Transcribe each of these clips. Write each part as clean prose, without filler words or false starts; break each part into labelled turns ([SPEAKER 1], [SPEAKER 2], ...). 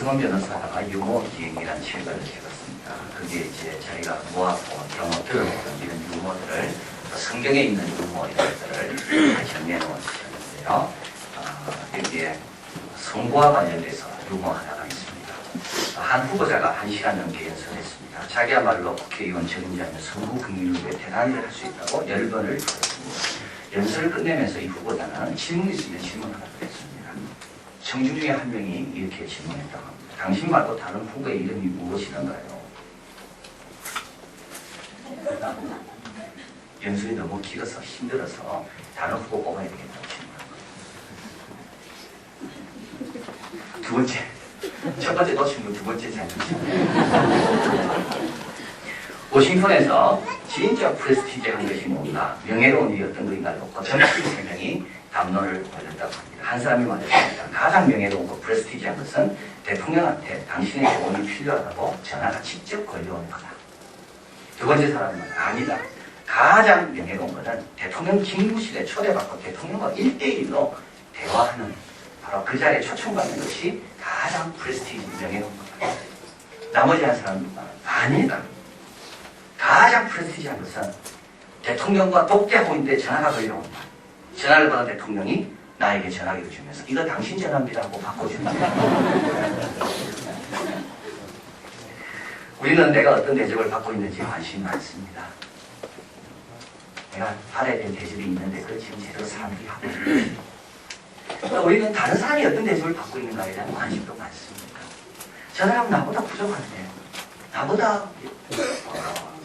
[SPEAKER 1] 김성원 변호사가 유머 기행이라는 책을 읽었습니다. 그게 이제 자기가 모아본 경험 들었던 이런 유머들을 성경에 있는 유머 이런 것들을 정리해 놓은 책인데요. 여기에 선거와 관련돼서 유머 하나가 있습니다. 한 후보자가 1시간 넘게 연설했습니다. 자기야말로 국회의원 적임자면 선거 국민을 위해 대단한 일을 할 수 있다고 10번을 들었습니다. 연설을 끝내면서 이 후보자는 질문이 있으면 질문 하나 했습니다. 청중 중에 한 명이 이렇게 질문했다고 합니다. 당신 말고 다른 후보의 이름이 무엇이던가요? 연설이 너무 길어서 힘들어서 다른 후보 뽑아야 되겠다고 질문합니다. 두 번째, 첫 번째 놓친 거 두 번째 잘 놓친 워싱턴에서 진짜 프레스티지한 것이 뭔가 명예로운 일이 어떤 것인가 놓고 정치인 3명이 담론을 벌였다고 합니다. 한 사람이 말했습니다. 가장 명예로운 것, 프레스티지한 것은 대통령한테 당신의 조언이 필요하다고 전화가 직접 걸려오는 거다. 두 번째 사람은 아니다. 가장 명예로운 것은 대통령 집무실에 초대받고 대통령과 1대1로 대화하는, 바로 그 자리에 초청받는 것이 가장 프레스티지 명예로운 거다. 나머지 한 사람은 아니다. 가장 프레스티지한 것은 대통령과 독대하고 있는데 전화가 걸려온다. 전화를 받은 대통령이 나에게 전화기를 주면서 이거 당신 전화입니다 하고 바꿔준다. 우리는 내가 어떤 대접을 받고 있는지 관심이 많습니다. 내가 받아야 될 대접이 있는데 그걸 지금 제대로 사람들이 하고 있는지, 우리는 다른 사람이 어떤 대접을 받고 있는가에 대한 관심도 많습니다. 저 사람은 나보다 부족한데, 나보다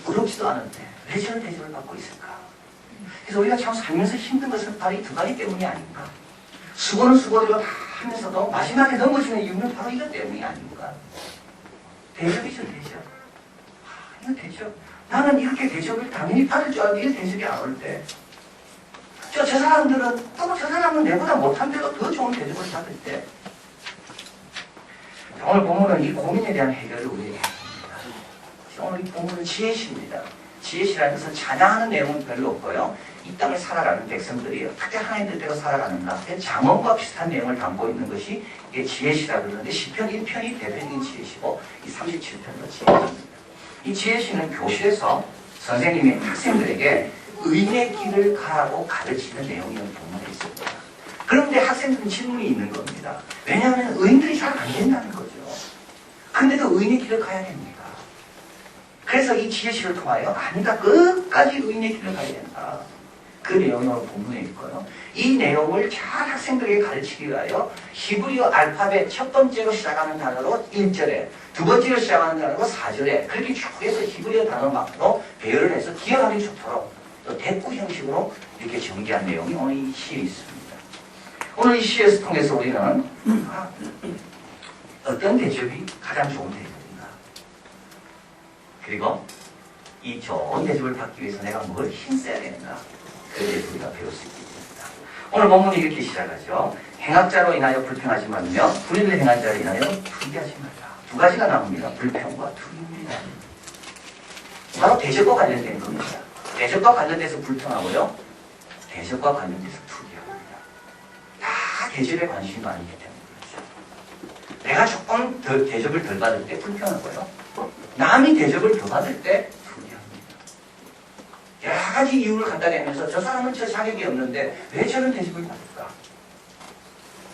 [SPEAKER 1] 부럽지도 않은데 왜 저런 대접을 받고 있을까? 그래서 우리가 참 살면서 힘든 것은 바로 이 두 가지 때문이 아닌가. 수고는 수고대로 다 하면서도 마지막에 넘어지는 이유는 바로 이것 때문이 아닌가. 대접이죠, 대접. 이거 대접. 나는 이렇게 대접을 당연히 받을 줄 알았는데 이 대접이 안 올 때, 저 사람들은 또 저 사람은 내보다 못한데도 더 좋은 대접을 받을 때, 오늘 본문은 이 고민에 대한 해결을 우리에게 해줍니다. 오늘 이 본문은 지혜시입니다. 지혜시라는 것은 찬양하는 내용은 별로 없고요. 이 땅을 살아가는 백성들이 어떻게 하나님 뜻대로 살아가는가, 잠언과 비슷한 내용을 담고 있는 것이 이게 지혜시라고 그러는데, 시편 1편이 대표적인 지혜시고 이 37편도 지혜시입니다. 이 지혜시는 교실에서 선생님이 학생들에게 의인의 길을 가라고 가르치는 내용이 본문에 있습니다. 그런데 학생들은 질문이 있는 겁니다. 왜냐하면 의인들이 잘 안 된다는 거죠. 근데도 의인의 길을 가야 됩니다. 그래서 이 지혜시를 통하여 아니다, 끝까지 의인의 길을 가야 된다. 그 내용이 오늘 본문에 있고요. 이 내용을 잘 학생들에게 가르치기 위하여 히브리어 알파벳 첫 번째로 시작하는 단어로 1절에, 두 번째로 시작하는 단어로 4절에, 그렇게 쭉 해서 히브리어 단어만으로 배열을 해서 기억하기 좋도록 또 대꾸 형식으로 이렇게 전개한 내용이 오늘 이 시에 있습니다. 오늘 이 시에서 통해서 우리는 어떤 대접이 가장 좋은 대접인가, 그리고 이 좋은 대접을 받기 위해서 내가 뭘 힘써야 되는가, 그에 우리가 배울 수 있겠습니다. 오늘 본문이 이렇게 시작하죠. 행악자로 인하여 불평하지 말며 불의를 행한 자로 인하여 투기하지 말라. 두 가지가 나옵니다. 불평과 투기입니다. 바로 대접과 관련된 겁니다. 대접과 관련돼서 불평하고요, 대접과 관련돼서 투기합니다. 다 대접에 관심이 많기 때문에 그렇죠. 내가 조금 더 대접을 덜 받을 때 불평하고요, 남이 대접을 더 받을 때 투기합니다. 여러 가지 이유를 갖다 대면서 저 사람은 저 자격이 없는데 왜 저런 대접을 받을까?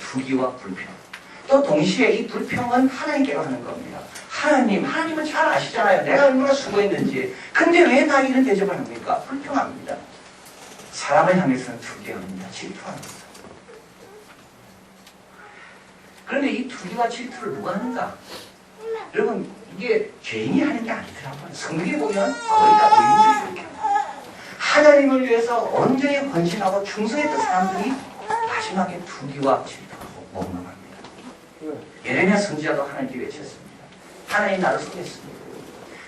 [SPEAKER 1] 투기와 불평. 또 동시에 이 불평은 하나님께로 하는 겁니다. 하나님은 잘 아시잖아요. 내가 얼마나 수고했는지. 근데 왜 나 이런 대접을 합니까? 불평합니다. 사람을 향해서는 투기합니다. 질투합니다. 그런데 이 투기와 질투를 누가 하는가? 여러분, 이게 죄인이 하는 게 아니더라고요. 성경에 보면 거의 다 의인들이 그렇게 합니다. 하나님을 위해서 온전히 헌신하고 충성했던 사람들이 마지막에 투기와 질투하고 원망합니다. 예레미야 선지자도 하나님께 외쳤습니다. 하나님 나를 속였습니다.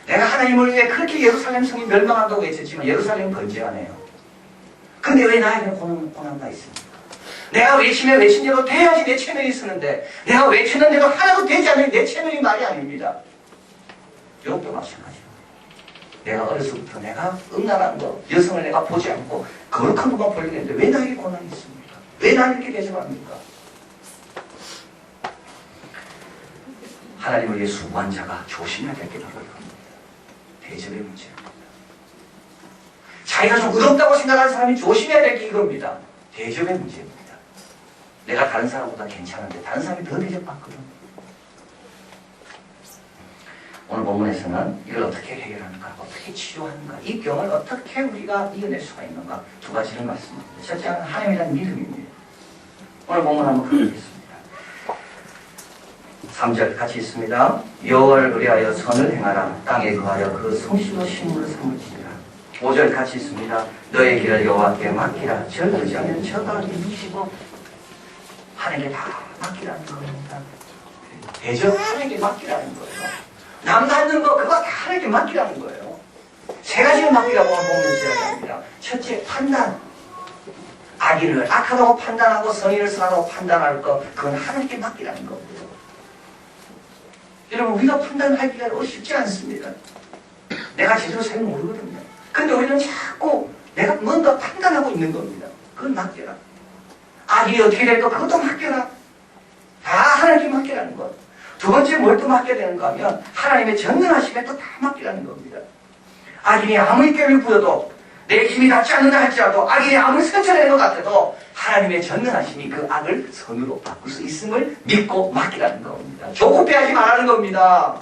[SPEAKER 1] 내가 하나님을 위해 그렇게 예루살렘 성이 멸망한다고 외쳤지만 예루살렘은 번제하네요. 근데 왜 나에게 고난가 있습니까? 내가 외친 대로 돼야지 내 체면이 쓰는데, 내가 외치는 대로 하나도 되지 않으면 내 체면이 말이 아닙니다. 이것도 마찬가지로 내가 어려서부터 내가 음란한 거, 여성을 내가 보지 않고 거룩한 것만 보려고 했는데 왜 나에게 고난이 있습니까? 왜 나를 이렇게 대접합니까? 하나님을 위해 수고한 자가 조심해야 될 게 바로 이겁니다. 대접의 문제입니다. 자기가 좀 의롭다고 생각하는 사람이 조심해야 될 게 이겁니다. 대접의 문제입니다. 내가 다른 사람보다 괜찮은데 다른 사람이 더 대접받거든. 오늘 본문에서는 이걸 어떻게 해결하는가, 어떻게 치료하는가, 이 병을 어떻게 우리가 이겨낼 수가 있는가, 두 가지를 말씀드립니다. 첫째는 하나님에 대한 믿음입니다. 오늘 본문 한번 읽겠습니다. 3절 같이 있습니다. 여호와를 의뢰하여 선을 행하라. 땅에 거하여 그 성실로 식물을 삼을지니라. 5절 같이 있습니다. 너의 길을 여호와께 맡기라. 저를 의지하면 저가 이루시고. 하나님께 다 맡기라는 겁니다. 대접 하나님께 맡기라는 거예요. 남 받는 거 그거 다 하나님께 맡기라는 거예요. 세 가지를 맡기라고 보면 시작합니다. 첫째, 판단. 악인을 악하다고 판단하고 선의를 선하다고 판단할 거, 그건 하나님께 맡기라는 거고요. 여러분, 우리가 판단하기가 쉽지 않습니다. 내가 제대로 잘 모르거든요. 근데 우리는 자꾸 내가 뭔가 판단하고 있는 겁니다. 그건 맡겨라. 악이 어떻게 될까? 그것도 맡겨라. 다 하나님께 맡기라는 것. 두 번째 뭘 또 맡겨야 되는가 하면 하나님의 전능하심에 또 다 맡기라는 겁니다. 악인이 아무리 꾀를 부려도 내 힘이 닿지 않는다 할지라도 악인이 아무리 상처내는 것 같아도 하나님의 전능하심이 그 악을 선으로 바꿀 수 있음을 믿고 맡기라는 겁니다. 조급해하지 말라는 겁니다.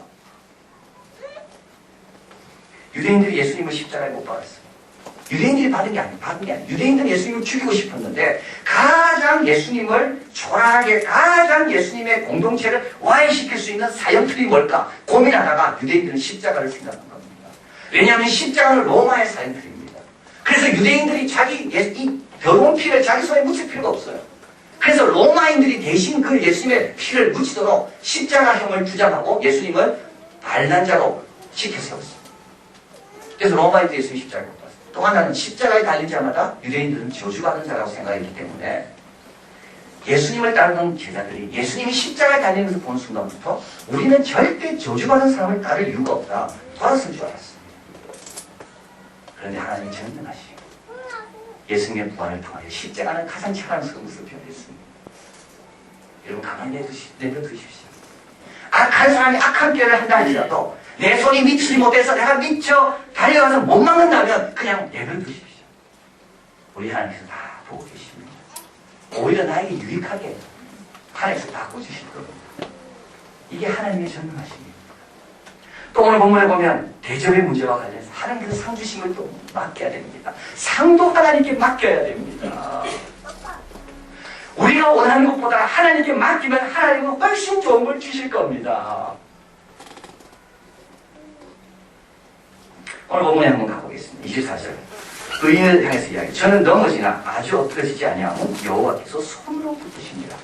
[SPEAKER 1] 유대인들이 예수님을 십자가에 못 박았어요. 유대인들이 받은 게 아니에요. 유대인들은 예수님을 죽이고 싶었는데 가장 예수님을 초라하게 가장 예수님의 공동체를 와해시킬 수 있는 사형틀이 뭘까 고민하다가 유대인들은 십자가를 생각한 겁니다. 왜냐하면 십자가는 로마의 사형틀입니다. 그래서 유대인들이 이 더러운 피를 자기 손에 묻힐 필요가 없어요. 그래서 로마인들이 대신 그 예수님의 피를 묻히도록 십자가형을 주장하고 예수님을 발난 자로 지켜 세웠습니다. 그래서 로마인들이 예수님 십자가에 못 봤어요. 또 하나는 십자가에 달린 자마다 유대인들은 저주받은 자라고 생각했기 때문에 예수님을 따르는 제자들이 예수님이 십자가에 달리는 것을 보는 순간부터 우리는 절대 저주받은 사람을 따를 이유가 없다. 돌아설 줄 알았습니다. 그런데 하나님이 전능하시 예수님의 부활을 통하여 십자가는 가장 자랑스러운 것을 변했습니다. 여러분 가만히 내버려두십시오. 악한 사람이 악한 꾀를 한다 할지라도 내 손이 미치지 못해서 내가 미쳐 달려가서 못 막는다면 그냥 내버려두십시오. 우리 하나님께서 다 보고 계십니다. 오히려 나에게 유익하게 하나님께서 바꿔주실 겁니다. 이게 하나님의 전능하십니다. 또 오늘 본문에 보면 대접의 문제와 관련해서 하나님께서 상 주신 걸 또 맡겨야 됩니다. 상도 하나님께 맡겨야 됩니다. 우리가 원하는 것보다 하나님께 맡기면 하나님은 훨씬 좋은 걸 주실 겁니다. 오늘 본문에 한번 가보겠습니다. 24절. 의인을 향해서 이야기. 저는 넘어지나 아주 엎드러지지 아니하고 여호와께서 손으로 붙으십니다.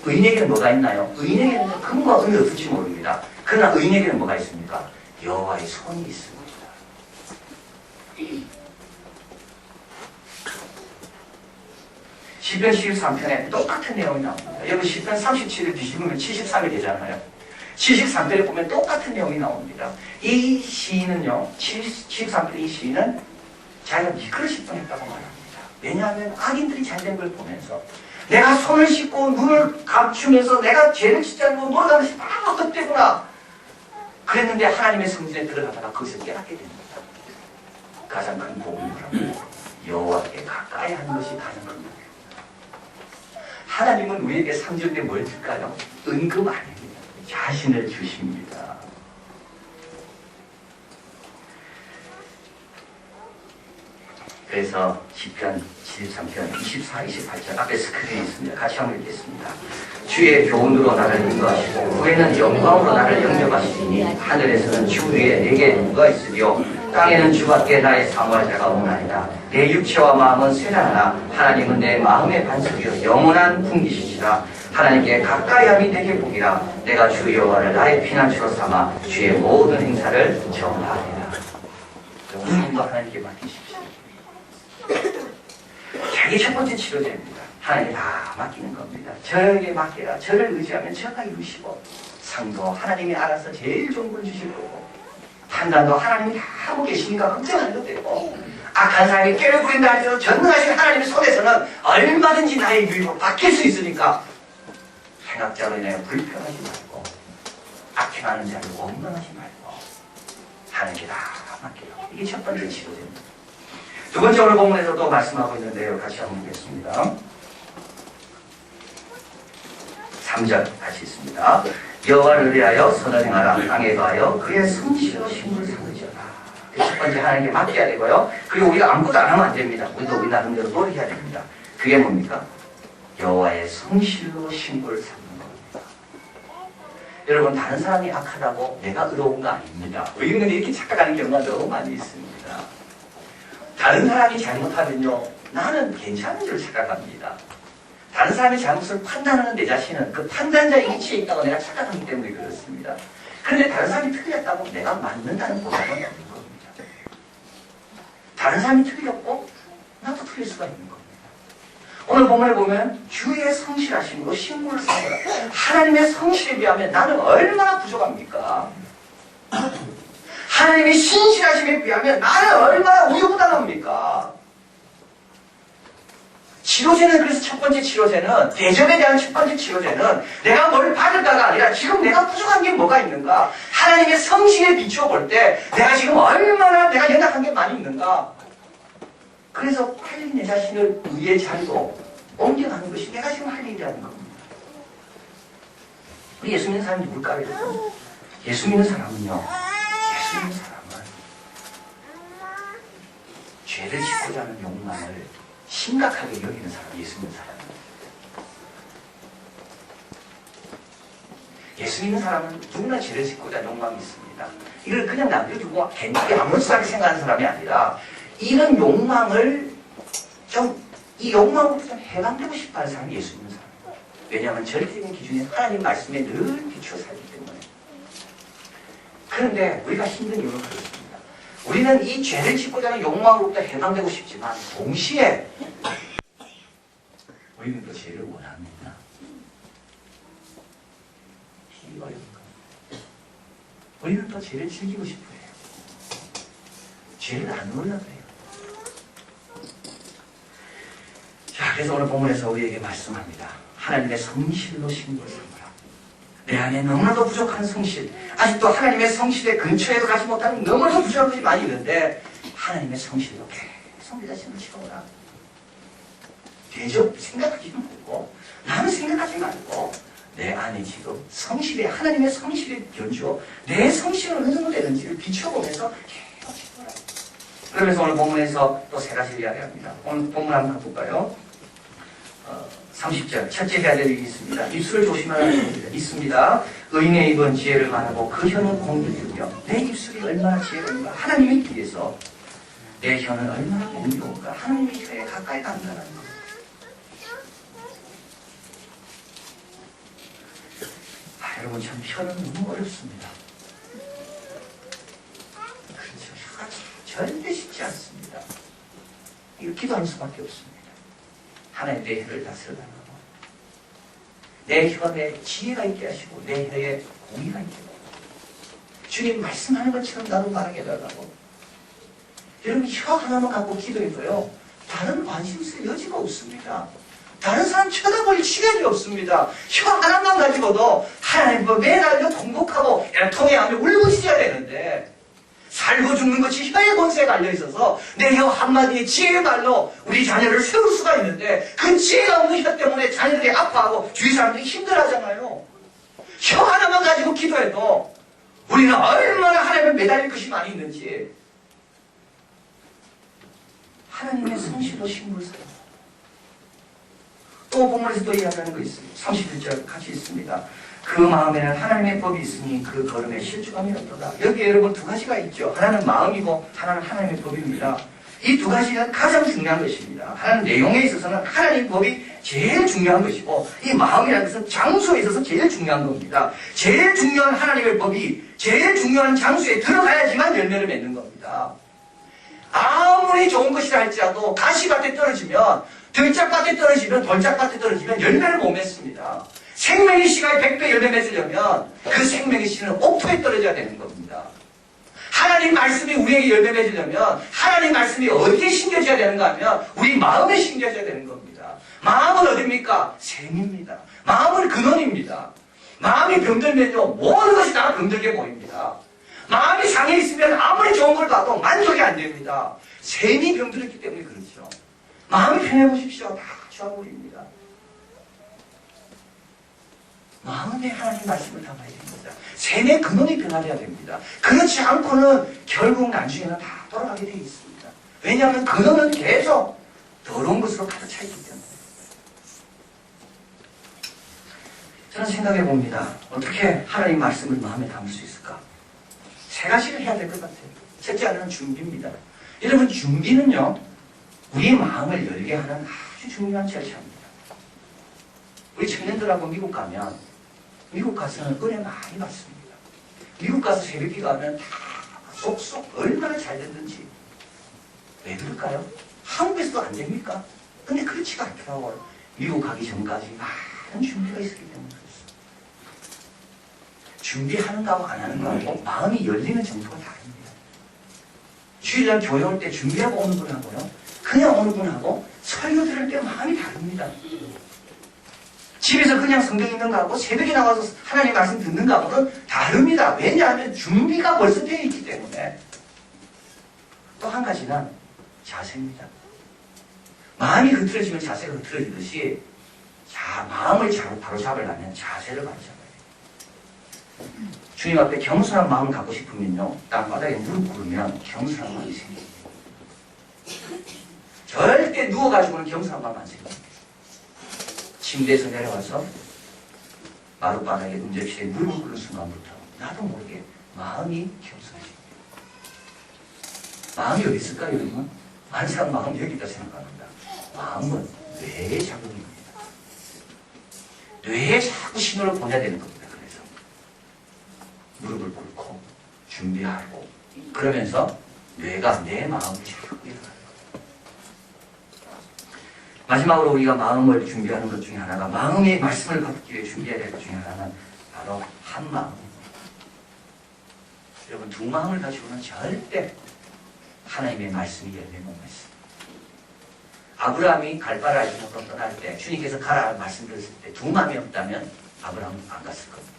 [SPEAKER 1] 의인에게는 뭐가 있나요? 의인에게는 금과 은이 없을지 모릅니다. 그러나 의인에게는 뭐가 있습니까? 여호와의 손이 있습니다. 시편 73편에 똑같은 내용이 나옵니다. 여러분 시편 37을 뒤집으면 73이 되잖아요. 73편에 보면 똑같은 내용이 나옵니다. 이 시인은요, 73편 이 시인은 자기가 미끄러질 뻔했다고 말합니다. 왜냐하면 악인들이 잘된 걸 보면서 내가 손을 씻고 눈을 감추면서 내가 죄를 짓지 않고 노력하는 것이 다 헛되구나. 그랬는데 하나님의 성전에 들어가다가 거기서 깨닫게 됩니다. 가장 큰 복음이 뭐라고? 여호와께 가까이 하는 것이 가장 큰 복입니다. 하나님은 우리에게 상전에 뭘 줄까요? 은금 아닙니다. 자신을 주십니다. 그래서 시편 73편 24, 28절 앞에 스크린이 있습니다. 같이 한번 읽겠습니다. 주의 교훈으로 나를 인도하시고 후에는 영광으로 나를 영접하시니 하늘에서는 주 위에 내게 누가 있으리요 땅에는 주밖에 나의 사모할 자가 없나이다. 내 육체와 마음은 쇠하나 하나님은 내 마음의 반석이요 영원한 풍기시시라. 하나님께 가까이함이 되게 복이라. 내가 주 여호와를 나의 피난처로 삼아 주의 모든 행사를 전하리라. 오늘도 하나님께 맡기십시오. 자기 첫 번째 치료제입니다. 하나님께 다 맡기는 겁니다. 저에게 맡기라. 저를 의지하면 저가 이루시고 상도 하나님이 알아서 제일 좋은 걸 주실 거고 판단도 하나님이 다 하고 계시니까 걱정 안 해도 되고 악한 사람이 꾀를 부린다 할지라도 전능하신 하나님의 손에서는 얼마든지 나의 유익으로 바뀔 수 있으니까 행악자로 인해 불평하지 말고 악해 행하는 자를 원망하지 말고 하는 게 다 맡겨요. 이게 첫 번째 치료제입니다. 두 번째 오늘 본문에서도 말씀하고 있는데요. 같이 한번 보겠습니다. 3절 같이 있습니다. 여호와를 의뢰하여 선을 행하라. 땅에 거하여 그의 성실로 식물을 삼으시라. 첫 번째 하나님께 맡겨야 되고요. 그리고 우리가 아무것도 안 하면 안 됩니다. 우리도 우리 나름대로 노력해야 됩니다. 그게 뭡니까? 여호와의 성실로 식물을 삼는 겁니다. 여러분, 다른 사람이 악하다고 내가 의로운 거 아닙니다. 우리는 이렇게 착각하는 경우가 너무 많이 있습니다. 다른 사람이 잘못하면요, 나는 괜찮은 줄 착각합니다. 다른 사람의 잘못을 판단하는 내 자신은 그 판단자의 위치에 있다고 내가 착각하기 때문에 그렇습니다. 그런데 다른 사람이 틀렸다고 내가 맞는다는 보장은 없는 겁니다. 다른 사람이 틀렸고 나도 틀릴 수가 있는 겁니다. 오늘 본문을 보면 주의 성실하심으로 식물을 삼으라. 하나님의 성실에 비하면 나는 얼마나 부족합니까? 하나님의 신실하심에 비하면 나는 얼마나 우유부단합니까? 치료제는, 그래서 첫 번째 치료제는, 대접에 대한 첫 번째 치료제는 내가 뭘 받을까가 아니라 지금 내가 부족한 게 뭐가 있는가? 하나님의 성실에 비추어 볼 때 내가 지금 얼마나 내가 연약한 게 많이 있는가? 그래서 빨리 내 자신을 의의 자리로 옮겨가는 것이 내가 지금 할 일이라는 겁니다. 우리 예수 믿는 사람이 누굴까요? 예수 믿는 사람은요, 예수 믿는 사람은 죄를 짓고자 하는 욕망을 심각하게 여기는 사람, 예수 믿는 사람. 예수 믿는 사람은 누구나 죄를 짓고자 하는 욕망이 있습니다. 이걸 그냥 남겨두고 괜히 아무렇지도 생각하는 사람이 아니라 이런 욕망을 이 욕망으로부터 좀 해방되고 싶어 하는 사람이 예수 믿는 사람입니다. 왜냐하면 절대적인 기준이 하나님 말씀에 늘 비추어 살기 때문에. 그런데 우리가 힘든 이유는 그렇습니다. 우리는 이 죄를 짓고자 하는 욕망으로부터 해방되고 싶지만 동시에 우리는 또 죄를 원합니다. 이게 어렵습니까? 우리는 또 죄를 즐기고 싶어요. 죄를 안 올라가요. 자, 그래서 오늘 본문에서 우리에게 말씀합니다. 하나님의 성실로 식물을 삼으라. 내 안에 너무나도 부족한 성실, 아직도 하나님의 성실의 근처에도 가지 못하는 너무나도 부족한 것이 많이 있는데 하나님의 성실로 계속 내 자신을 채워라. 대접 생각하지 말고, 나는 생각하지 말고 내 안에 지금 성실에, 하나님의 성실에 견주어 내 성실은 어느 정도 되는지를 비춰보면서 계속 채워라. 그러면서 오늘 본문에서 또 세 가지를 이야기합니다. 오늘 본문 한번 볼까요? 30절, 첫째 해야 될 일이 있습니다. 입술을 조심하라는 겁니다. 있습니다. 의인의 입은 지혜를 말하고 그 혀는 공격이며 내 입술이 얼마나 지혜로운가. 하나님의 길에서 내 혀는 얼마나 공격인가. 하나님의 혀에 가까이 간다는 겁니다. 여러분, 참 혀는 너무 어렵습니다. 그렇죠. 혀가 절대 쉽지 않습니다. 이거 기도할 수밖에 없습니다. 하나님 내 혀를 다스려달라고. 내 혀에 지혜가 있게 하시고 내 혀에 공의가 있게 하시고 주님 말씀하는 것처럼 나도 말하게 해달라고. 여러분, 혀 하나만 갖고 기도해도요, 다른 관심 쓸 여지가 없습니다. 다른 사람 쳐다볼 시간이 없습니다. 혀 하나만 가지고도 하나님 매달 통곡하고 통해하며 울부짖어야 되는데, 살고 죽는 것이 혀의 권세에 달려있어서 내 혀 한마디의 지혜의 말로 우리 자녀를 세울 수가 있는데 그 지혜가 없는 혀 때문에 자녀들이 아파하고 주위 사람들이 힘들어하잖아요. 혀 하나만 가지고 기도해도 우리는 얼마나 하나님에 매달릴 것이 많이 있는지. 하나님의 성실로 식물을 살아. 또 본문에서 또 이야기하는 거 있습니다. 31절 같이 있습니다. 그 마음에는 하나님의 법이 있으니 그 걸음에 실족함이 없도다. 여기 여러분 두 가지가 있죠. 하나는 마음이고 하나는 하나님의 법입니다. 이 두 가지는 가장 중요한 것입니다. 하나는 내용에 있어서는 하나님의 법이 제일 중요한 것이고, 이 마음이라는 것은 장소에 있어서 제일 중요한 겁니다. 제일 중요한 하나님의 법이 제일 중요한 장소에 들어가야지만 열매를 맺는 겁니다. 아무리 좋은 것이라 할지라도 가시밭에 떨어지면, 들짝밭에 떨어지면, 돌짝밭에 떨어지면 열매를 못 맺습니다. 생명의 씨가 100배 열매 맺으려면 그 생명의 씨는 옥토에 떨어져야 되는 겁니다. 하나님 말씀이 우리에게 열매 맺으려면 하나님 말씀이 어디에 심겨져야 되는가 하면 우리 마음에 심겨져야 되는 겁니다. 마음은 어디입니까? 샘입니다. 마음은 근원입니다. 마음이 병들면요, 모든 것이 다 병들게 보입니다. 마음이 상해 있으면 아무리 좋은 걸 봐도 만족이 안 됩니다. 셈이 병들었기 때문에 그렇죠. 마음이 편해보십시오. 다 좋아 보입니다. 마음에 하나님 말씀을 담아야 됩니다. 셈의 근원이 변화돼야 됩니다. 그렇지 않고는 결국 나중에는 다 돌아가게 되어 있습니다. 왜냐하면 근원은 계속 더러운 것으로 가득 차 있기 때문에. 저는 생각해 봅니다. 어떻게 하나님 말씀을 마음에 담을 수 있을까? 세 가지를 해야 될 것 같아요. 첫째 하나는 준비입니다. 여러분, 준비는요, 우리의 마음을 열게 하는 아주 중요한 절차입니다. 우리 청년들하고 미국 가면, 미국 가서는 은혜 많이 받습니다. 미국 가서 새벽기 가면 다 쏙쏙 얼마나 잘 됐는지. 왜 그럴까요? 한국에서도 안 됩니까? 근데 그렇지가 않더라고요. 미국 가기 전까지 많은 준비가 있었기 때문에 그렇습니다. 준비하는 거하고 안 하는 거하고 마음이 열리는 정도가 다릅니다. 주일날 교회 올 때 준비하고 오는 분하고요, 그냥 오는 분하고 설교 들을 때 마음이 다릅니다. 집에서 그냥 성경 읽는 거하고 새벽에 나와서 하나님 말씀 듣는 거하고는 다릅니다. 왜냐하면 준비가 벌써 되어 있기 때문에. 또 한 가지는 자세입니다. 마음이 흐트러지면 자세가 흐트러지듯이 마음을 바로 잡으려면 자세를 바로 잡아야 돼요. 주님 앞에 겸손한 마음을 갖고 싶으면요, 땅바닥에 무릎 꿇으면 겸손한 마음이 생깁니다. 절대 누워가지고는 겸손한 마음 안 생깁니다. 침대에서 내려와서 마룻바닥에 문접시에 무릎을 꿇는 순간부터 나도 모르게 마음이 겸손해집니다. 마음이 어디 있을까요, 여러분? 많은 사람 마음 여기 있다 생각합니다. 마음은 뇌의 작용입니다. 뇌에 자꾸 신호를 보내야 되는 겁니다. 그래서 무릎을 꿇고 준비하고 그러면서 뇌가 내 마음을 자꾸 일어나요. 마지막으로 우리가 마음을 준비하는 것 중에 하나가, 마음의 말씀을 받기 위해 준비해야 될 것 중에 하나는 바로 한 마음입니다. 여러분, 두 마음을 가지고는 절대 하나님의 말씀이 열리는 못 있습니다. 아브라함이 갈 바를 알지 못하고 떠날 때, 주님께서 가라 말씀드렸을 때 두 마음이 없다면 아브라함은 안 갔을 겁니다.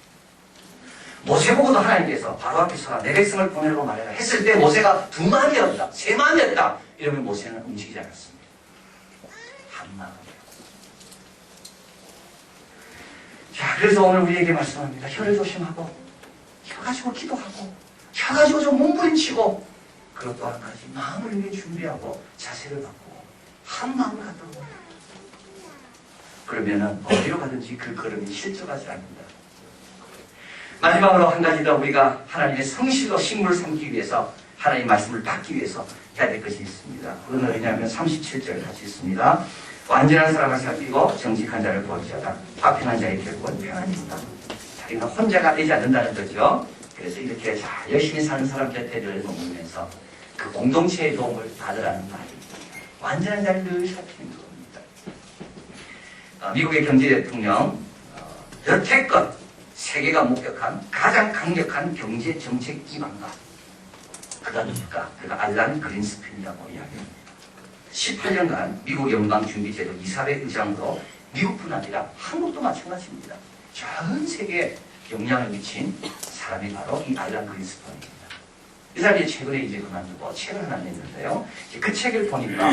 [SPEAKER 1] 모세 보고도 하나님께서 바로 앞에서 내 백성을 보내라고 말해라 했을 때 모세가 두 마음이었다, 세 마음이었다 이러면 모세는 움직이지 않았습니다. 한 마음이요. 자, 그래서 오늘 우리에게 말씀합니다. 혀를 조심하고, 혀 가지고 기도하고, 혀 가지고 좀 몸부림치고, 그리고 또 한 가지, 마음을 위해 준비하고, 자세를 바꾸고, 한 마음을 갖도록 해요. 그러면은 어디로 가든지 그 걸음이 실족하지 않는다. 마지막으로 한 가지 더, 우리가 하나님의 성실로 식물을 삼기 위해서, 하나님의 말씀을 받기 위해서 해야 될 것이 있습니다. 그건 어디냐면 37절 같이 있습니다. 완전한 사람을 살피고 정직한 자를 구하시하다. 파편한 자의 결국은 평안입니다. 자기는 혼자가 되지 않는다는 거죠. 그래서 이렇게 잘 열심히 사는 사람 곁에를 머물면서 그 공동체의 도움을 받으라는 말입니다. 완전한 자를 늘 살피는 겁니다. 미국의 경제대통령 여태껏 세계가 목격한 가장 강력한 경제 정책 기반가, 그가 누굴까? 그가 알란 그린스팬이라고 이야기합니다. 18년간 미국 연방준비제도 이사회 의장으로 미국뿐 아니라 한국도 마찬가지입니다. 전 세계에 영향을 미친 사람이 바로 이 알란 그린스팬입니다. 이 사람이 최근에 이제 그만두고 책을 하나 냈는데요. 그 책을 보니까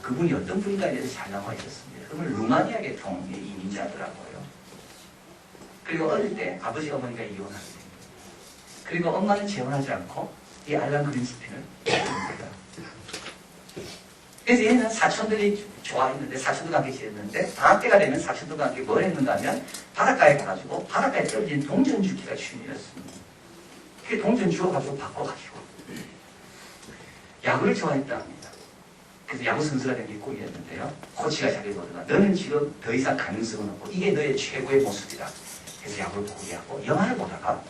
[SPEAKER 1] 그분이 어떤 분인가에 대해서 잘 나와 있었습니다. 그분은 루마니아 계통의 이민자더라고요. 그리고 어릴 때 아버지 어머니가 이혼하게 됩니다. 그리고 엄마는 재혼하지 않고 이 알란 그린스팬을 키웁니다. 그래서 얘는 사촌들이 좋아했는데, 사촌들과 함께 지냈는데, 방학 때가 되면 사촌들과 함께 뭘 했는가 하면 바닷가에 가가지고 바닷가에 떨어진 동전주기가 취미였습니다. 그 동전 주워가지고 바꿔가지고 야구를 좋아했다 합니다. 그래서 야구 선수가 된 게 꿈이었는데요. 코치가 자기를 보더라. 너는 지금 더 이상 가능성은 없고 이게 너의 최고의 모습이다. 그래서 야구를 포기하고 영화를 보다가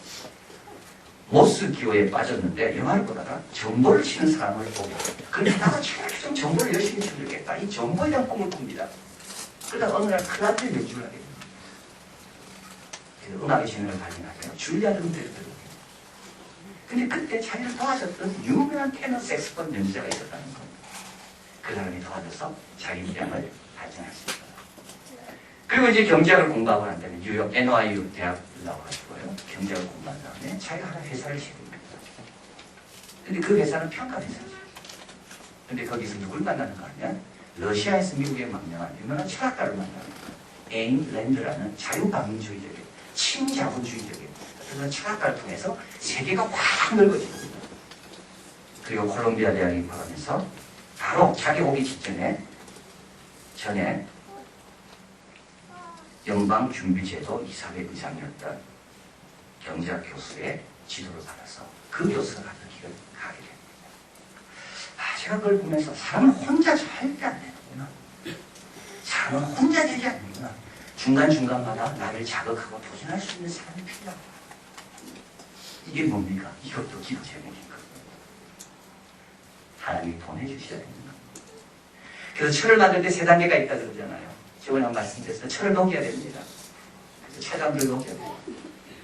[SPEAKER 1] 모스 기호에 빠졌는데, 영화를 보다가 전보를 치는 사람을 보고, 그럼 나도 저렇게 좀 전보를 열심히 치겠다. 이 전보에 대한 꿈을 꿉니다. 그러다가 어느 날 클라리넷 연주를 하게 됩니다. 그래서 음악의 재능을 발견하게요. 줄리아 른드를 배우게 됩니다. 근데 그때 자기를 도와줬던 유명한 테너 색스폰 연주자가 있었다는 겁니다. 그 사람이 도와줘서 자기 분량을 발전했습니다. 그리고 이제 경제학을 공부하고 난 다음에 뉴욕 NYU 대학 나와가지고요. 경제학을 공부한 다음에 자기가 하나 회사를 시작합니다. 근데 그 회사는 평가 회사죠. 근데 거기서 누굴 만나는가 하면 러시아에서 미국에 망명한 유명한 철학가를 만나는 거예요. 에인 랜드라는 자유방민주의적인 친자본주의적인 그런 철학가를 통해서 세계가 확 넓어집니다. 그리고 콜롬비아 대학에 입학하면서 바로 자기 오기 전에 연방준비제도 이사회 의장이었던 경제학 교수의 지도를 받아서 그 교수가 가는 길을 가게 됩니다. 제가 그걸 보면서 사람은 혼자 절대 안 되는구나. 사람은 혼자 되지 않는구나. 중간중간마다 나를 자극하고 도전할 수 있는 사람이 필요하다. 이게 뭡니까? 이것도 기도 제목인 거예요. 하나님이 보내주셔야 되는 겁니다. 그래서 철을 만들 때 3단계가 있다 그러잖아요. 저번에 한번 말씀드렸어요. 철을 녹여야 됩니다. 그래서 철감들을 녹여야 돼요.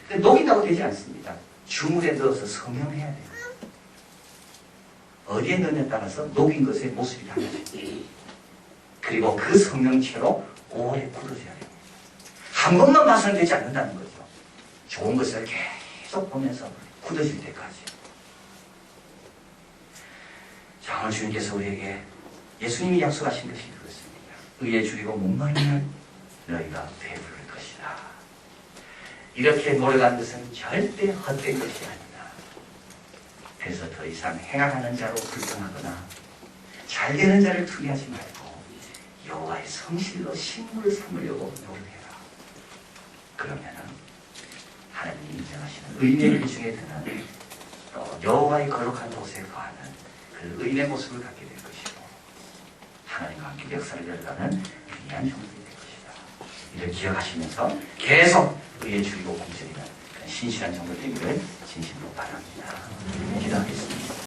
[SPEAKER 1] 근데 녹인다고 되지 않습니다. 주물에 넣어서 성형해야 돼요. 어디에 넣느냐에 따라서 녹인 것의 모습이 달라집니다. 그리고 그 성형체로 오래 굳어져야 됩니다. 한 번만 봐서는 되지 않는다는 거죠. 좋은 것을 계속 보면서 굳어질 때까지. 자, 오늘 주님께서 우리에게 예수님이 약속하신 것이 그렇습니다. 의에 줄이고 목마르면 너희가 배부를 것이다. 이렇게 노력하는 것은 절대 헛된 것이 아니다. 그래서 더 이상 행하는 자로 불평하거나 잘 되는 자를 투기하지 말고 여호와의 성실로 식물을 삼으려고 노력해라. 그러면은 하나님이 인정하시는 의인의 중에 드는 또 여호와의 거룩한 곳에 거하는 그 의인의 모습을 갖게 될 것이고 하나님과 함께 역사를 열어가는 귀한 종들이 될 것이다. 이를 기억하시면서 계속 의에 줄이고 공전이는 신실한 종들 되기를 진심으로 바랍니다. 기도하겠습니다.